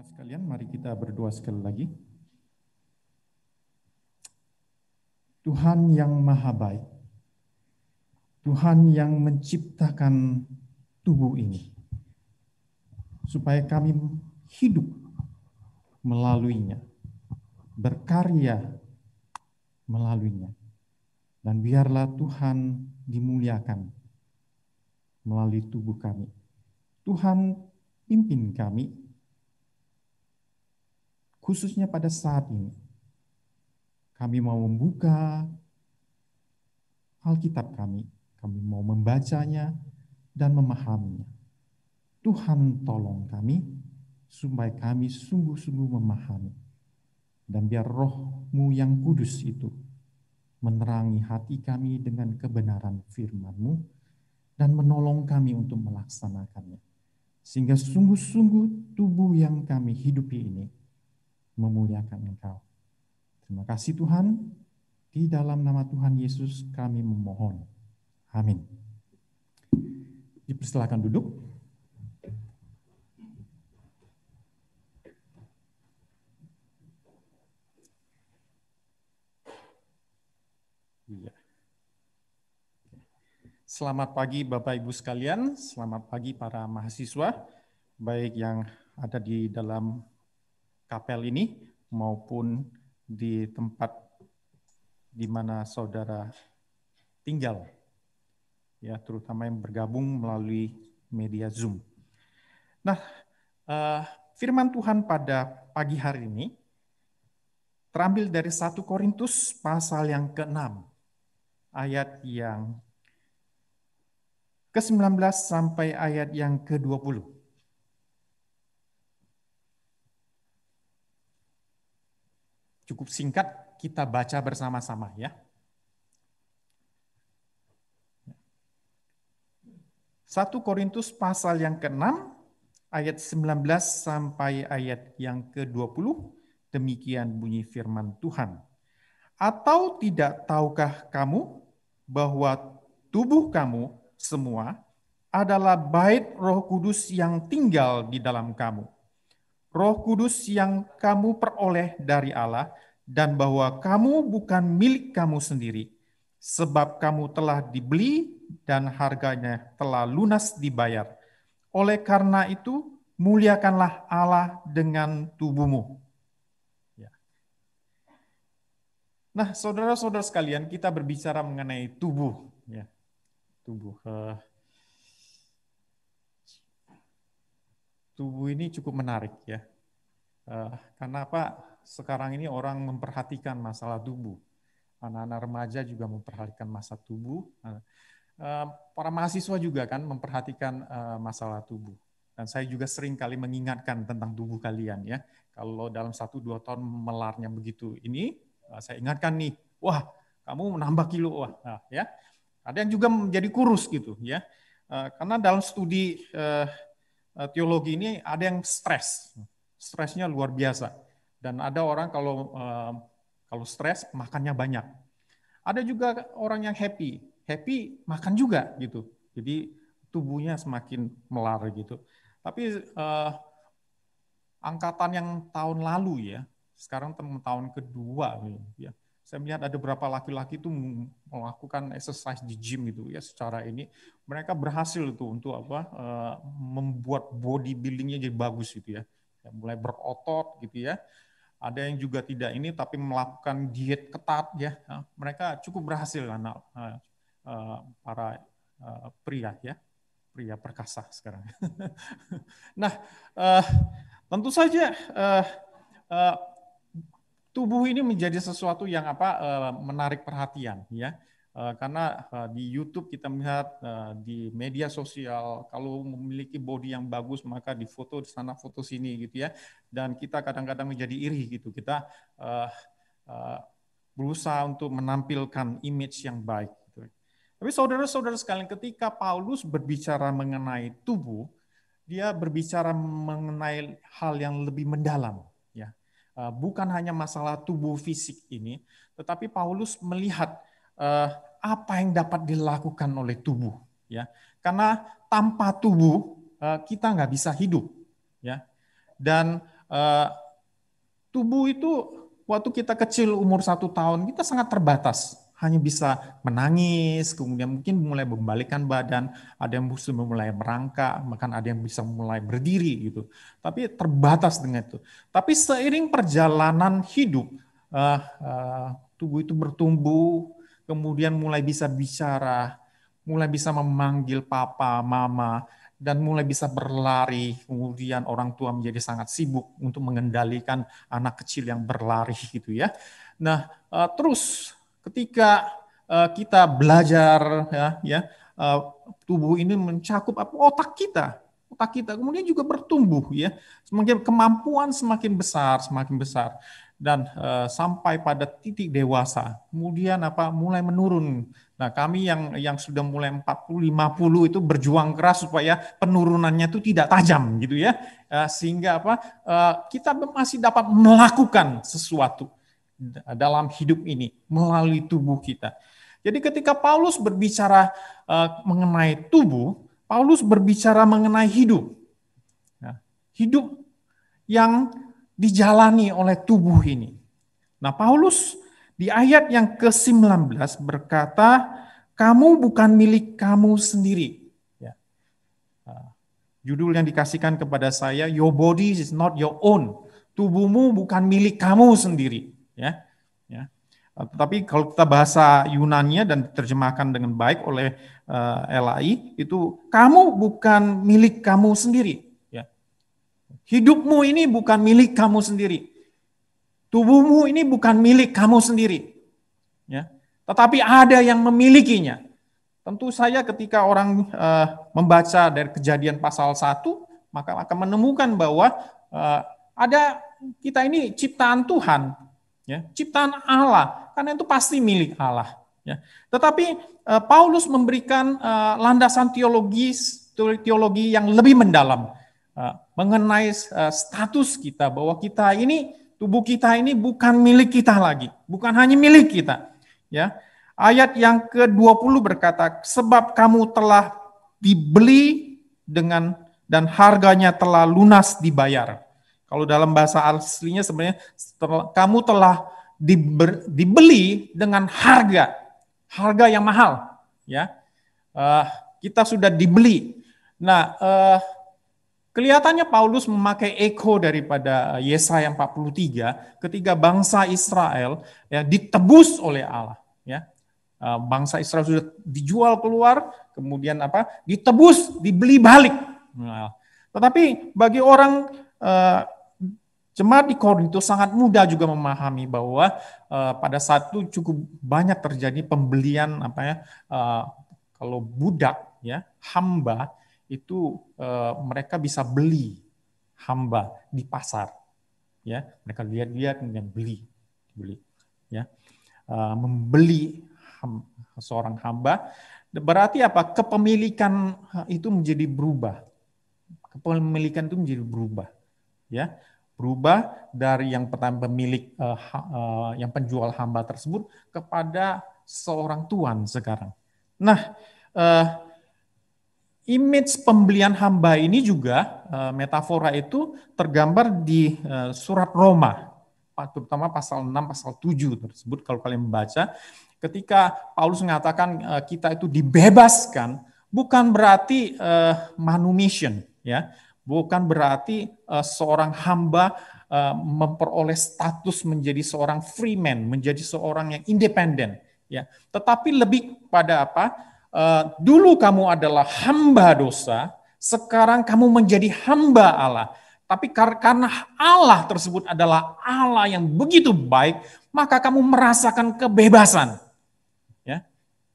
Jemaat sekalian, mari kita berdoa sekali lagi. Tuhan yang maha baik, Tuhan yang menciptakan tubuh ini, supaya kami hidup melaluinya, berkarya melaluinya. Dan biarlah Tuhan dimuliakan melalui tubuh kami. Tuhan pimpin kami, khususnya pada saat ini. Kami mau membuka Alkitab kami mau membacanya dan memahaminya. Tuhan tolong kami, supaya kami sungguh-sungguh memahami. Dan biar Roh-Mu yang kudus itu menerangi hati kami dengan kebenaran firman-Mu, dan menolong kami untuk melaksanakannya. Sehingga sungguh-sungguh tubuh yang kami hidupi ini memuliakan Engkau. Terima kasih Tuhan, di dalam nama Tuhan Yesus kami memohon. Amin. Dipersilakan duduk. Selamat pagi Bapak Ibu sekalian, selamat pagi para mahasiswa, baik yang ada di dalam kapel ini maupun di tempat di mana saudara tinggal, ya, terutama yang bergabung melalui media Zoom. Nah, firman Tuhan pada pagi hari ini terambil dari 1 Korintus pasal yang ke-6, ayat yang ke-19 sampai ayat yang ke-20. Cukup singkat, kita baca bersama-sama ya. 1 Korintus pasal yang ke-6, ayat 19 sampai ayat yang ke-20, demikian bunyi firman Tuhan. Atau tidak tahukah kamu bahwa tubuh kamu semua adalah bait Roh Kudus yang tinggal di dalam kamu. Roh Kudus yang kamu peroleh dari Allah, dan bahwa kamu bukan milik kamu sendiri, sebab kamu telah dibeli dan harganya telah lunas dibayar. Oleh karena itu, muliakanlah Allah dengan tubuhmu. Ya. Nah, saudara-saudara sekalian, kita berbicara mengenai tubuh. Ya. Tubuh. Tubuh ini cukup menarik ya. Karena apa? Sekarang ini orang memperhatikan masalah tubuh. Anak-anak remaja juga memperhatikan masalah tubuh. Para mahasiswa juga kan memperhatikan masalah tubuh. Dan saya juga sering kali mengingatkan tentang tubuh kalian ya. Kalau dalam 1-2 tahun melarnya begitu ini, saya ingatkan nih, wah kamu menambah kilo, wah ya. Ada yang juga menjadi kurus gitu ya. Karena dalam studi teologi ini ada yang stresnya luar biasa, dan ada orang kalau stres makannya banyak. Ada juga orang yang happy makan juga gitu, jadi tubuhnya semakin melar gitu. Tapi angkatan yang tahun lalu ya, sekarang tahun kedua ya, saya melihat ada beberapa laki-laki itu melakukan exercise di gym itu ya, secara ini mereka berhasil itu untuk membuat bodybuildingnya jadi bagus gitu ya, mulai berotot gitu ya. Ada yang juga tidak ini tapi melakukan diet ketat ya, mereka cukup berhasil anak para pria ya, pria perkasa sekarang. Nah, tentu saja tubuh ini menjadi sesuatu yang menarik perhatian ya, karena di YouTube kita melihat, di media sosial kalau memiliki body yang bagus maka difoto di sana foto sini gitu ya, dan kita kadang-kadang menjadi iri gitu, kita berusaha untuk menampilkan image yang baik gitu. Tapi saudara-saudara sekalian, ketika Paulus berbicara mengenai tubuh, dia berbicara mengenai hal yang lebih mendalam ya. Bukan hanya masalah tubuh fisik ini, tetapi Paulus melihat apa yang dapat dilakukan oleh tubuh, ya. Karena tanpa tubuh kita nggak bisa hidup, ya. Dan Eh, Tubuh itu waktu kita kecil umur 1 tahun kita sangat terbatas, hanya bisa menangis, kemudian mungkin mulai membalikkan badan, ada yang bisa mulai merangkak, bahkan ada yang bisa mulai berdiri gitu. Tapi terbatas dengan itu. Tapi seiring perjalanan hidup, tubuh itu bertumbuh, kemudian mulai bisa bicara, mulai bisa memanggil papa, mama, dan mulai bisa berlari. Kemudian orang tua menjadi sangat sibuk untuk mengendalikan anak kecil yang berlari gitu ya. Nah, terus ketika kita belajar ya, eh, tubuh ini mencakup apa otak kita kemudian juga bertumbuh ya, semakin kemampuan semakin besar dan sampai pada titik dewasa kemudian apa mulai menurun. Nah, kami yang sudah mulai 40 50 itu berjuang keras supaya penurunannya itu tidak tajam gitu ya. Sehingga apa? Kita masih dapat melakukan sesuatu dalam hidup ini melalui tubuh kita. Jadi ketika Paulus berbicara mengenai tubuh, Paulus berbicara mengenai hidup. Nah, hidup yang dijalani oleh tubuh ini. Nah, Paulus di ayat yang ke-19 berkata, kamu bukan milik kamu sendiri. Ya. Judul yang dikasihkan kepada saya, Your body is not your own. Tubuhmu bukan milik kamu sendiri. Ya. Ya. Tetapi kalau kita bahasa Yunani dan diterjemahkan dengan baik oleh LAI, itu kamu bukan milik kamu sendiri. Ya. Hidupmu ini bukan milik kamu sendiri. Tubuhmu ini bukan milik kamu sendiri. Ya. Tetapi ada yang memilikinya. Tentu saja ketika orang membaca dari Kejadian pasal 1, maka akan menemukan bahwa ada kita ini ciptaan Tuhan, ya, ciptaan Allah, karena itu pasti milik Allah. Ya. Tetapi Paulus memberikan landasan teologi yang lebih mendalam mengenai status kita, bahwa kita ini, tubuh kita ini bukan milik kita lagi, bukan hanya milik kita. Ya, ayat yang ke-20 berkata, sebab kamu telah dibeli dengan dan harganya telah lunas dibayar. Kalau dalam bahasa aslinya sebenarnya kamu telah dibeli dengan harga yang mahal. Ya, kita sudah dibeli. Nah, kelihatannya Paulus memakai eko daripada Yesaya 43 ketika bangsa Israel ya ditebus oleh Allah. Ya, bangsa Israel sudah dijual keluar, kemudian apa? Ditebus, dibeli balik. Nah, tetapi bagi orang jemaat di Korintus sangat mudah juga memahami bahwa pada saat itu cukup banyak terjadi pembelian apa ya? Kalau budak ya, hamba itu mereka bisa beli hamba di pasar. Ya, mereka lihat-lihat kemudian beli ya. Membeli seorang hamba, berarti apa? Kepemilikan itu menjadi berubah. Kepemilikan itu menjadi berubah, ya, berubah dari yang pertama pemilik yang penjual hamba tersebut kepada seorang tuan sekarang. Nah, image pembelian hamba ini juga metafora itu tergambar di surat Roma, terutama pasal 6, pasal 7 tersebut kalau kalian membaca, ketika Paulus mengatakan kita itu dibebaskan, bukan berarti manumission, ya, bukan berarti seorang hamba memperoleh status menjadi seorang freeman, menjadi seorang yang independen, ya, tetapi lebih pada apa? Dulu kamu adalah hamba dosa, sekarang kamu menjadi hamba Allah. Tapi karena Allah tersebut adalah Allah yang begitu baik, maka kamu merasakan kebebasan. Ya.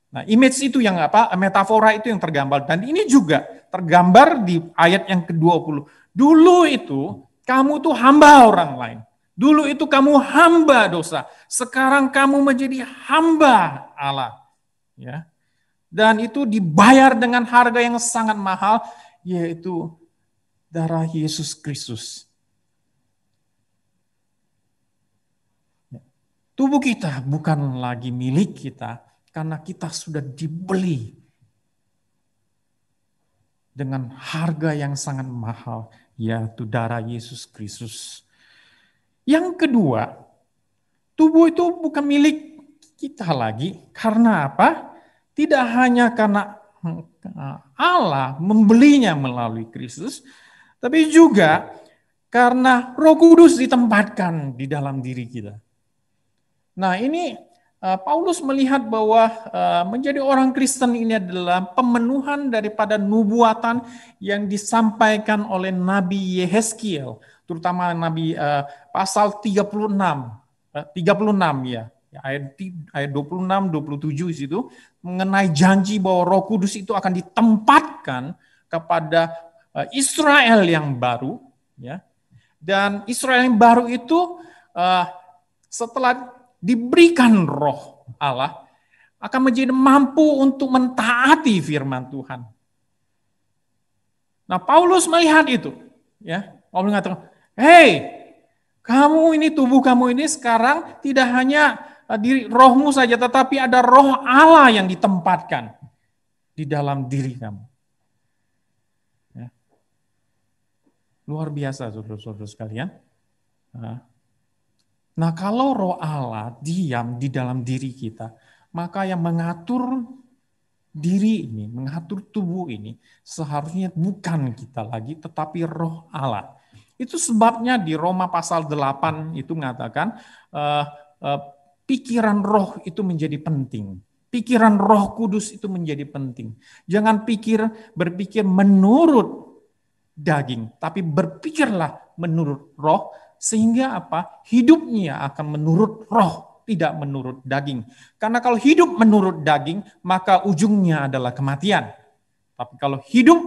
Nah, image itu yang apa? Metafora itu yang tergambar, dan ini juga tergambar di ayat yang ke-20. Dulu itu kamu tuh hamba orang lain. Dulu itu kamu hamba dosa. Sekarang kamu menjadi hamba Allah. Ya. Dan itu dibayar dengan harga yang sangat mahal, yaitu darah Yesus Kristus. Tubuh kita bukan lagi milik kita, karena kita sudah dibeli dengan harga yang sangat mahal, yaitu darah Yesus Kristus. Yang kedua, tubuh itu bukan milik kita lagi. Karena apa? Tidak hanya karena Allah membelinya melalui Kristus, tapi juga karena Roh Kudus ditempatkan di dalam diri kita. Nah, ini Paulus melihat bahwa menjadi orang Kristen ini adalah pemenuhan daripada nubuatan yang disampaikan oleh Nabi Yehezkiel, terutama Nabi pasal 36, 36 ya, ayat 26, 27 di situ mengenai janji bahwa Roh Kudus itu akan ditempatkan kepada Israel yang baru, ya. Dan Israel yang baru itu setelah diberikan Roh Allah akan menjadi mampu untuk mentaati firman Tuhan. Nah, Paulus melihat itu, ya. Paulus mengatakan, "Hei, kamu ini, tubuh kamu ini sekarang tidak hanya diri rohmu saja, tetapi ada Roh Allah yang ditempatkan di dalam diri kamu." Ya. Luar biasa, saudara-saudara sekalian. Nah, kalau Roh Allah diam di dalam diri kita, maka yang mengatur diri ini, mengatur tubuh ini, seharusnya bukan kita lagi, tetapi Roh Allah. Itu sebabnya di Roma pasal 8 itu mengatakan, pikiran roh itu menjadi penting. Pikiran Roh Kudus itu menjadi penting. Jangan berpikir menurut daging, tapi berpikirlah menurut roh, sehingga apa? Hidupnya akan menurut roh, tidak menurut daging. Karena kalau hidup menurut daging, maka ujungnya adalah kematian. Tapi kalau hidup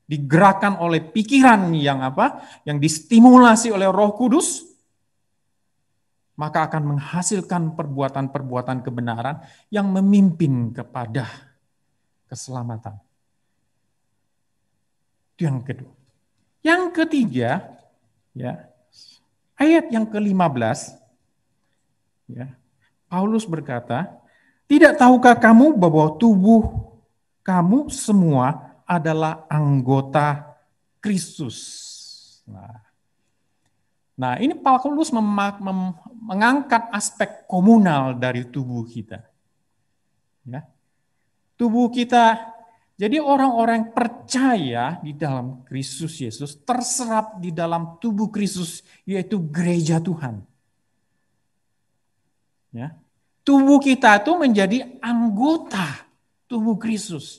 digerakkan oleh pikiran yang apa? Yang distimulasi oleh Roh Kudus, maka akan menghasilkan perbuatan-perbuatan kebenaran yang memimpin kepada keselamatan. Itu yang kedua. Yang ketiga, ya, ayat yang ke-15, ya, Paulus berkata, "Tidak tahukah kamu bahwa tubuh kamu semua adalah anggota Kristus?" Nah, ini Paulus mengangkat aspek komunal dari tubuh kita. Ya. Tubuh kita, jadi orang-orang percaya di dalam Kristus Yesus terserap di dalam tubuh Kristus, yaitu gereja Tuhan. Ya. Tubuh kita itu menjadi anggota tubuh Kristus.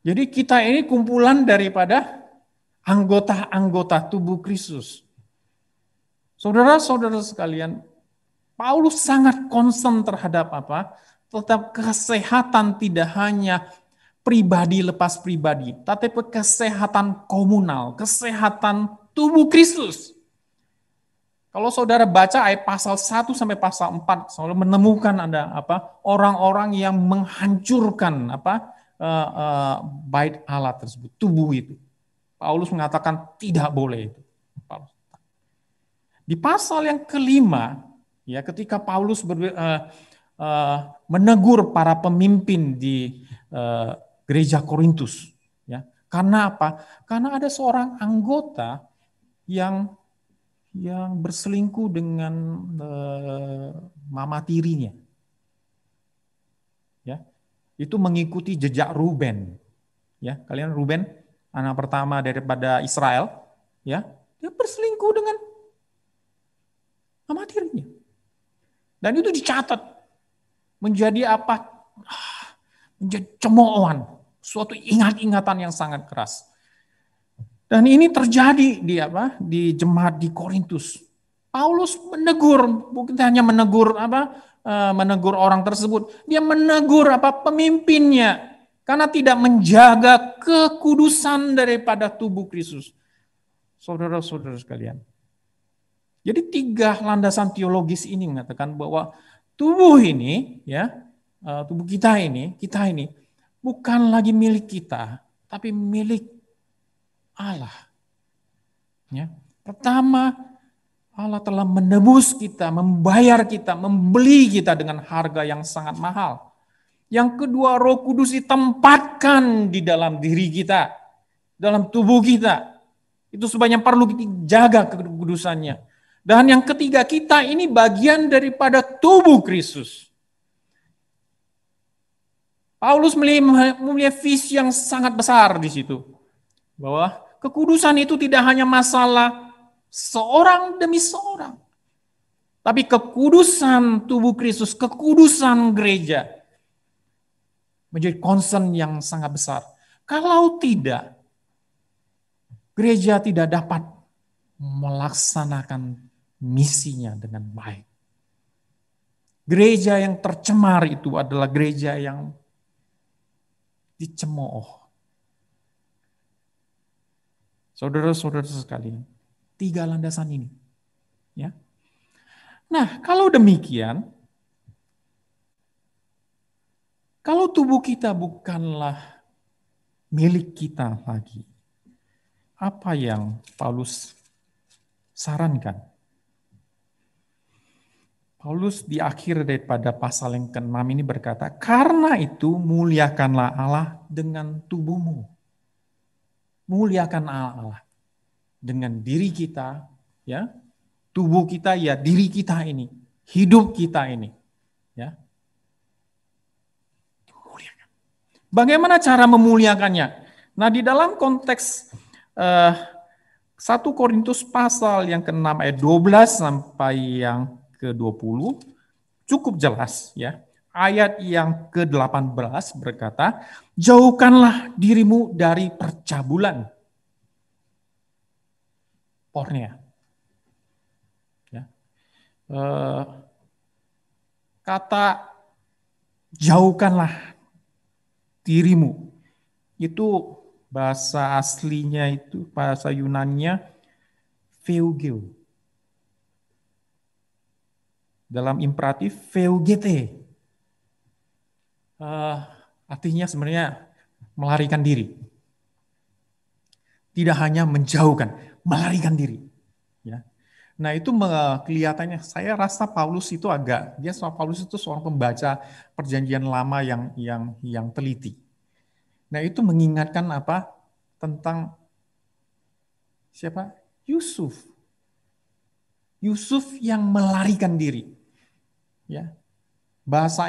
Jadi kita ini kumpulan daripada anggota-anggota tubuh Kristus. Saudara-saudara sekalian, Paulus sangat concern terhadap apa? Tetap kesehatan tidak hanya pribadi lepas pribadi, tapi kesehatan komunal, kesehatan tubuh Kristus. Kalau saudara baca ayat pasal 1 sampai pasal 4, saudara menemukan ada apa? Orang-orang yang menghancurkan apa? Bait Allah tersebut, tubuh itu. Paulus mengatakan tidak boleh itu. Di pasal yang kelima, ya, ketika Paulus menegur para pemimpin di gereja Korintus, ya, karena apa? Karena ada seorang anggota yang berselingkuh dengan mama tirinya, ya, itu mengikuti jejak Ruben, ya, kalian Ruben, anak pertama daripada Israel, ya, dia berselingkuh dengan mama tirinya. Dan itu dicatat menjadi apa? Menjadi cemoohan, suatu ingat-ingatan yang sangat keras. Dan ini terjadi di jemaat di Korintus. Paulus menegur, bukan hanya menegur menegur orang tersebut, dia menegur pemimpinnya karena tidak menjaga kekudusan daripada tubuh Kristus. Saudara-saudara sekalian. Jadi 3 landasan teologis ini mengatakan bahwa tubuh ini, ya, tubuh kita ini bukan lagi milik kita, tapi milik Allah. Ya. Pertama, Allah telah menebus kita, membayar kita, membeli kita dengan harga yang sangat mahal. Yang kedua, Roh Kudus ditempatkan di dalam diri kita, dalam tubuh kita. Itu sebab yang perlu kita jaga kekudusannya. Dan yang ketiga, kita ini bagian daripada tubuh Kristus. Paulus mempunyai visi yang sangat besar di situ. Bahwa kekudusan itu tidak hanya masalah seorang demi seorang. Tapi kekudusan tubuh Kristus, kekudusan gereja menjadi concern yang sangat besar. Kalau tidak, gereja tidak dapat melaksanakan misinya dengan baik. Gereja yang tercemar itu adalah gereja yang dicemooh. Saudara-saudara sekalian, 3 landasan ini. Ya. Nah, kalau demikian, kalau tubuh kita bukanlah milik kita lagi, apa yang Paulus sarankan? Paulus di akhir daripada pasal yang ke-6 ini berkata, karena itu muliakanlah Allah dengan tubuhmu. Muliakan Allah dengan diri kita, ya, tubuh kita, ya diri kita ini, hidup kita ini, ya. Bagaimana cara memuliakannya? Nah, di dalam konteks 1 Korintus pasal yang ke-6 ayat 12 sampai yang ke-20 cukup jelas, ya. Ayat yang ke-18 berkata, jauhkanlah dirimu dari percabulan. Pornea. Ya. Kata jauhkanlah dirimu itu bahasa aslinya itu, bahasa Yunaninya theugeo. Dalam imperatif theugete. Artinya sebenarnya melarikan diri. Tidak hanya menjauhkan, melarikan diri. Ya. Nah itu kelihatannya, saya rasa Paulus itu Paulus itu seorang pembaca perjanjian lama yang teliti. Nah itu mengingatkan apa? Tentang siapa? Yusuf. Yusuf yang melarikan diri. Ya. Bahasa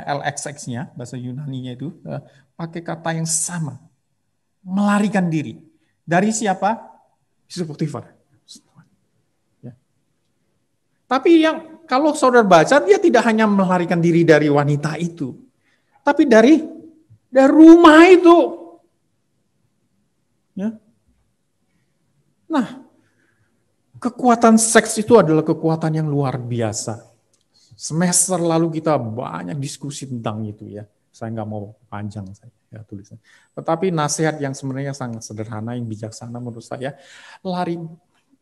LXX-nya, bahasa Yunani-nya itu pakai kata yang sama. Melarikan diri. Dari siapa? Yusuf Potifar. Ya. Tapi yang kalau saudara baca, dia tidak hanya melarikan diri dari wanita itu. Tapi dari rumah itu. Ya. Nah, kekuatan seks itu adalah kekuatan yang luar biasa. Semester lalu kita banyak diskusi tentang itu ya. Saya nggak mau panjang saya tulisnya. Tetapi nasihat yang sebenarnya sangat sederhana, yang bijaksana menurut saya,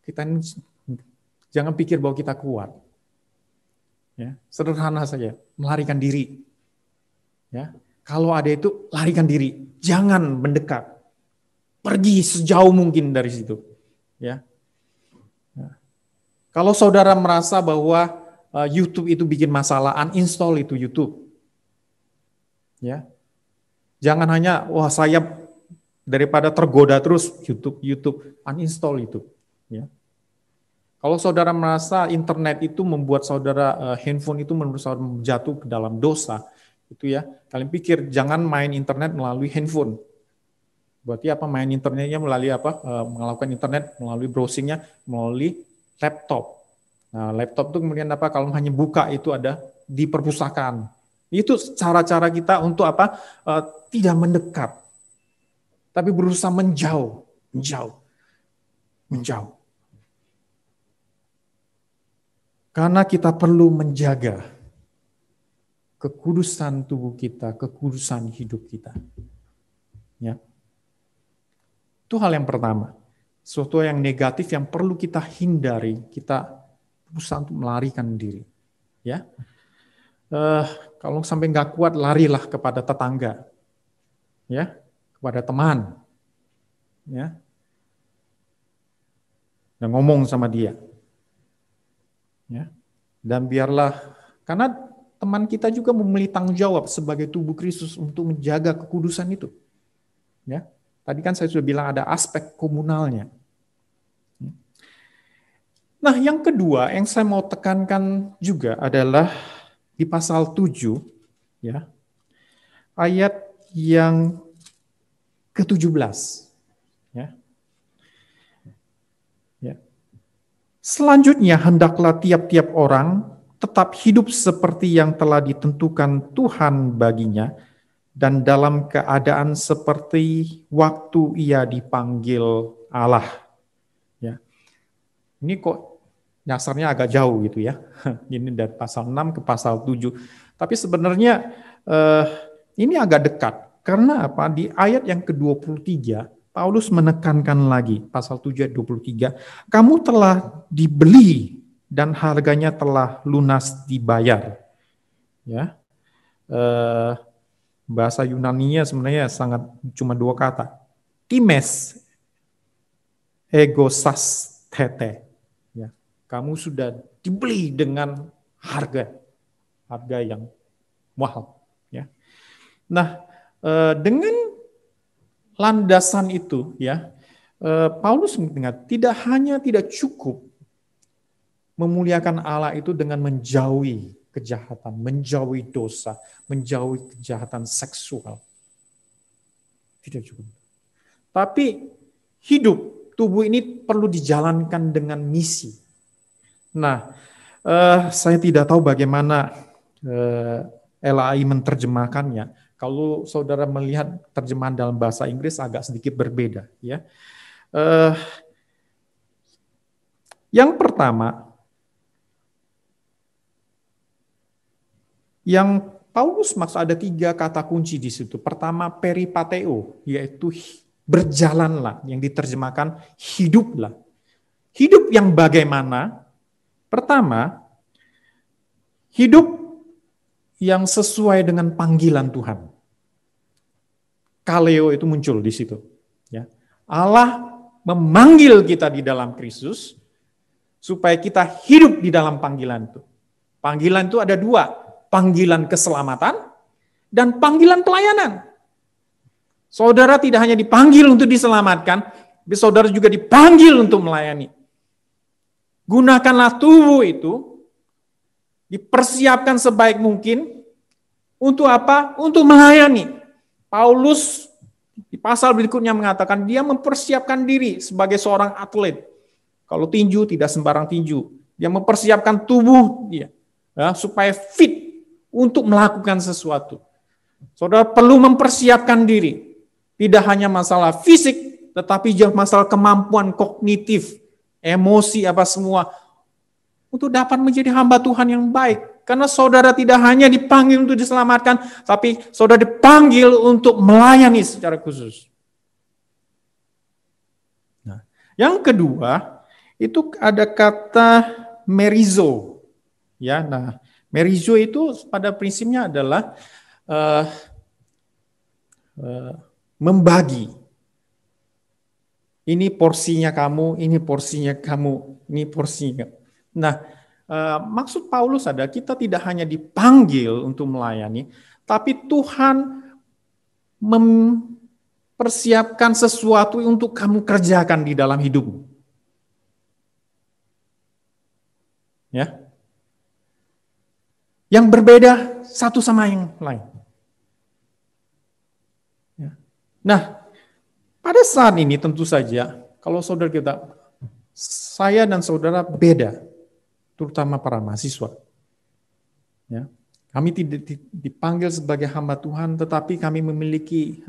kita jangan pikir bahwa kita kuat. Ya, sederhana saja, melarikan diri. Ya, kalau ada itu larikan diri, jangan mendekat. Pergi sejauh mungkin dari situ. Ya. Kalau saudara merasa bahwa YouTube itu bikin masalah, uninstall itu YouTube. Ya. Jangan hanya saya daripada tergoda terus YouTube, uninstall itu, ya. Kalau saudara merasa internet itu membuat saudara handphone itu menurut saudara jatuh ke dalam dosa, itu ya, kalian pikir jangan main internet melalui handphone. Berarti apa? Main internetnya melalui apa? Melakukan internet melalui browsingnya melalui laptop. Nah, laptop itu kemudian apa? Kalau hanya buka itu ada di perpustakaan. Itu cara-cara kita untuk apa? Tidak mendekat, tapi berusaha menjauh. Karena kita perlu menjaga kekudusan tubuh kita, kekudusan hidup kita. Ya. Itu hal yang pertama. Sesuatu yang negatif yang perlu kita hindari, kita berusaha untuk melarikan diri. Ya, kalau sampai nggak kuat, larilah kepada tetangga, ya, kepada teman, ya, dan ngomong sama dia, ya, dan biarlah, karena teman kita juga memiliki tanggung jawab sebagai tubuh Kristus untuk menjaga kekudusan itu, ya. Tadi kan saya sudah bilang ada aspek komunalnya. Nah, yang kedua yang saya mau tekankan juga adalah di pasal 7, ya, ayat yang ke-17. Ya. Ya. Selanjutnya, hendaklah tiap-tiap orang tetap hidup seperti yang telah ditentukan Tuhan baginya, dan dalam keadaan seperti waktu ia dipanggil Allah. Ya. Ini kok dasarnya agak jauh gitu ya. Ini dari pasal 6 ke pasal 7. Tapi sebenarnya ini agak dekat. Karena apa? Di ayat yang ke-23, Paulus menekankan lagi, pasal 7 ayat 23, kamu telah dibeli dan harganya telah lunas dibayar. Ya. Bahasa Yunaninya sebenarnya sangat cuma dua kata. Times egosas tete. Ya. Kamu sudah dibeli dengan harga yang mahal. Ya. Nah, dengan landasan itu, ya, Paulus mengingat tidak cukup memuliakan Allah itu dengan menjauhi kejahatan, menjauhi dosa, menjauhi kejahatan seksual. Tidak cukup. Tapi hidup tubuh ini perlu dijalankan dengan misi. Nah, saya tidak tahu bagaimana LAI menerjemahkannya. Kalau saudara melihat terjemahan dalam bahasa Inggris agak sedikit berbeda, ya. Yang pertama, yang Paulus maksud ada 3 kata kunci di situ. Pertama, peripateo, yaitu berjalanlah, yang diterjemahkan hiduplah. Hidup yang bagaimana? Pertama, hidup yang sesuai dengan panggilan Tuhan. Kaleo itu muncul di situ. Ya. Allah memanggil kita di dalam Kristus supaya kita hidup di dalam panggilan itu. Panggilan itu ada 2. Panggilan keselamatan dan panggilan pelayanan. Saudara tidak hanya dipanggil untuk diselamatkan, tapi saudara juga dipanggil untuk melayani. Gunakanlah tubuh itu, dipersiapkan sebaik mungkin, untuk apa? Untuk melayani. Paulus di pasal berikutnya mengatakan dia mempersiapkan diri sebagai seorang atlet. Kalau tinju tidak sembarang tinju. Dia mempersiapkan tubuh dia ya, supaya fit untuk melakukan sesuatu. Saudara perlu mempersiapkan diri. Tidak hanya masalah fisik, tetapi juga masalah kemampuan kognitif, emosi, apa semua. Untuk dapat menjadi hamba Tuhan yang baik. Karena saudara tidak hanya dipanggil untuk diselamatkan, tapi saudara dipanggil untuk melayani secara khusus. Nah, yang kedua, itu ada kata merizo. Ya, nah, merizo itu pada prinsipnya adalah membagi. Ini porsinya kamu, ini porsinya kamu, ini porsinya. Nah, maksud Paulus adalah kita tidak hanya dipanggil untuk melayani, tapi Tuhan mempersiapkan sesuatu untuk kamu kerjakan di dalam hidupmu. Ya. Yang berbeda satu sama yang lain. Ya. Nah, pada saat ini tentu saja, kalau saudara kita, saya dan saudara beda, terutama para mahasiswa. Ya. Kami tidak dipanggil sebagai hamba Tuhan, tetapi kami memiliki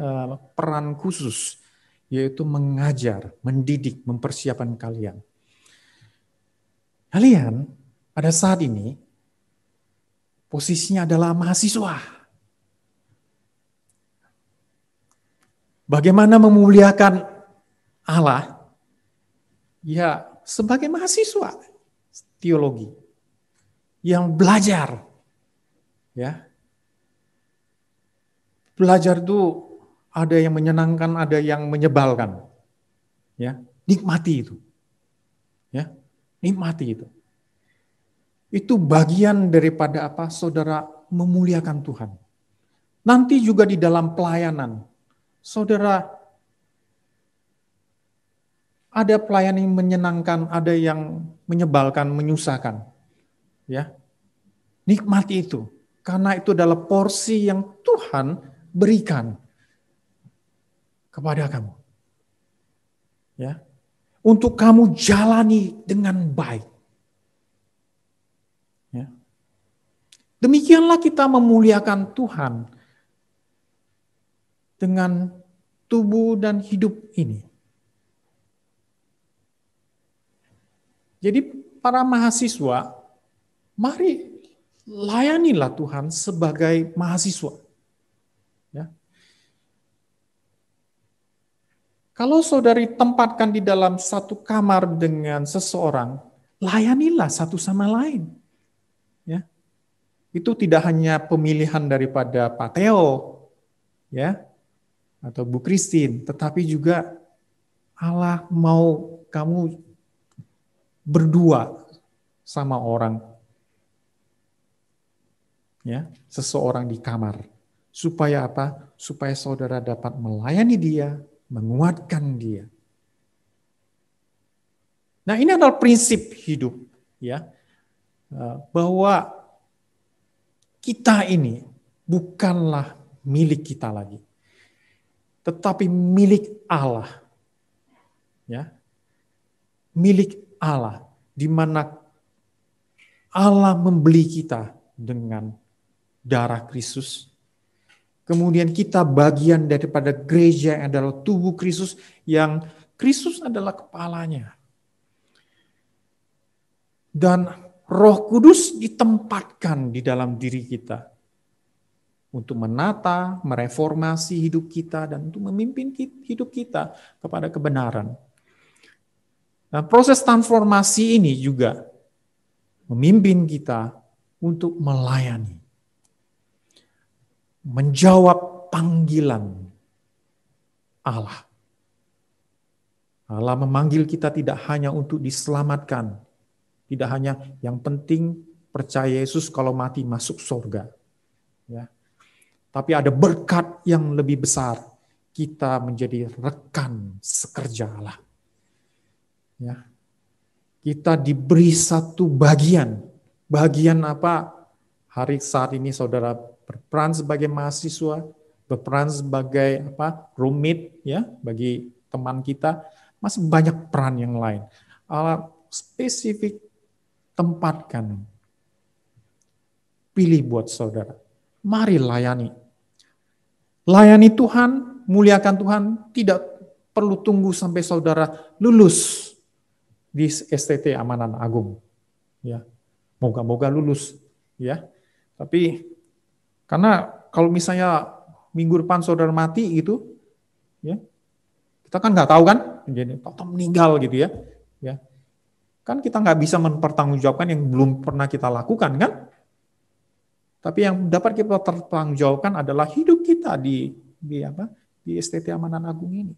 peran khusus, yaitu mengajar, mendidik, mempersiapkan kalian. Kalian pada saat ini, posisinya adalah mahasiswa. Bagaimana memuliakan Allah? Ya, sebagai mahasiswa teologi yang belajar. Ya. Belajar itu ada yang menyenangkan, ada yang menyebalkan. Ya, nikmati itu. Ya, nikmati itu. Itu bagian daripada apa? Saudara memuliakan Tuhan. Nanti juga di dalam pelayanan, saudara Ada pelayanan yang menyenangkan, ada yang menyebalkan, menyusahkan. Ya, nikmati itu. Karena itu adalah porsi yang Tuhan berikan kepada kamu. Ya, untuk kamu jalani dengan baik. Ya. Demikianlah kita memuliakan Tuhan dengan tubuh dan hidup ini. Jadi para mahasiswa, mari layanilah Tuhan sebagai mahasiswa. Ya. Kalau saudari tempatkan di dalam satu kamar dengan seseorang, layanilah satu sama lain. Ya. Itu tidak hanya pemilihan daripada Pak Theo, ya, atau Bu Christine, tetapi juga Allah mau kamu berdua sama orang, ya, seseorang di kamar. Supaya apa? Supaya saudara dapat melayani dia, menguatkan dia. Nah, ini adalah prinsip hidup, ya, bahwa kita ini bukanlah milik kita lagi, tetapi milik Allah, ya, milik Allah, di mana Allah membeli kita dengan darah Kristus. Kemudian kita bagian daripada gereja yang adalah tubuh Kristus, yang Kristus adalah kepalanya. Dan Roh Kudus ditempatkan di dalam diri kita untuk menata, mereformasi hidup kita, dan untuk memimpin hidup kita kepada kebenaran. Nah, proses transformasi ini juga memimpin kita untuk melayani, menjawab panggilan Allah. Allah memanggil kita tidak hanya untuk diselamatkan, tidak hanya yang penting percaya Yesus kalau mati masuk surga. Ya. Tapi ada berkat yang lebih besar, kita menjadi rekan sekerja Allah. Ya. Kita diberi satu bagian. Bagian apa? Hari saat ini saudara berperan sebagai mahasiswa, berperan sebagai apa? Roommate, ya, bagi teman kita. Masih banyak peran yang lain. Allah spesifik tempatkan, pilih buat saudara. Mari layani. Layani Tuhan, muliakan Tuhan, tidak perlu tunggu sampai saudara lulus di STT Amanan Agung. Ya, moga-moga lulus. Ya, tapi karena kalau misalnya minggu depan saudara mati gitu, ya, kita kan nggak tahu kan, jadi meninggal gitu ya. Ya, kan kita nggak bisa mempertanggungjawabkan yang belum pernah kita lakukan kan? Tapi yang dapat kita pertanggungjawabkan adalah hidup kita di STT Amanan Agung ini.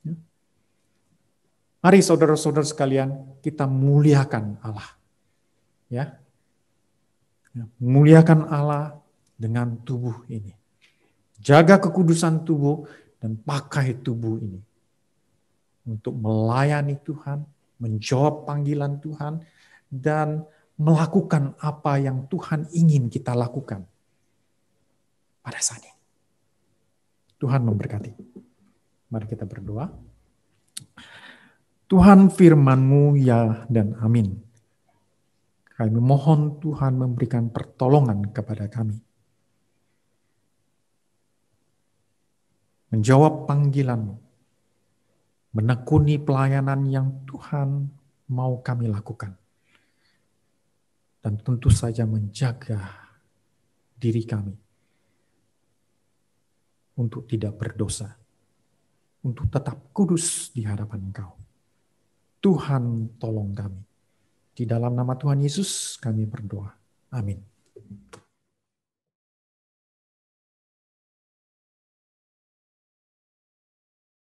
Ya. Mari saudara-saudara sekalian, kita muliakan Allah. Ya. Muliakan Allah dengan tubuh ini. Jaga kekudusan tubuh dan pakai tubuh ini untuk melayani Tuhan, menjawab panggilan Tuhan, dan melakukan apa yang Tuhan ingin kita lakukan pada saat ini. Tuhan memberkati. Mari kita berdoa. Tuhan, firman-Mu ya dan amin. Kami mohon Tuhan memberikan pertolongan kepada kami. Menjawab panggilan-Mu. Menekuni pelayanan yang Tuhan mau kami lakukan. Dan tentu saja menjaga diri kami untuk tidak berdosa, untuk tetap kudus di hadapan Engkau. Tuhan tolong kami. Di dalam nama Tuhan Yesus kami berdoa. Amin.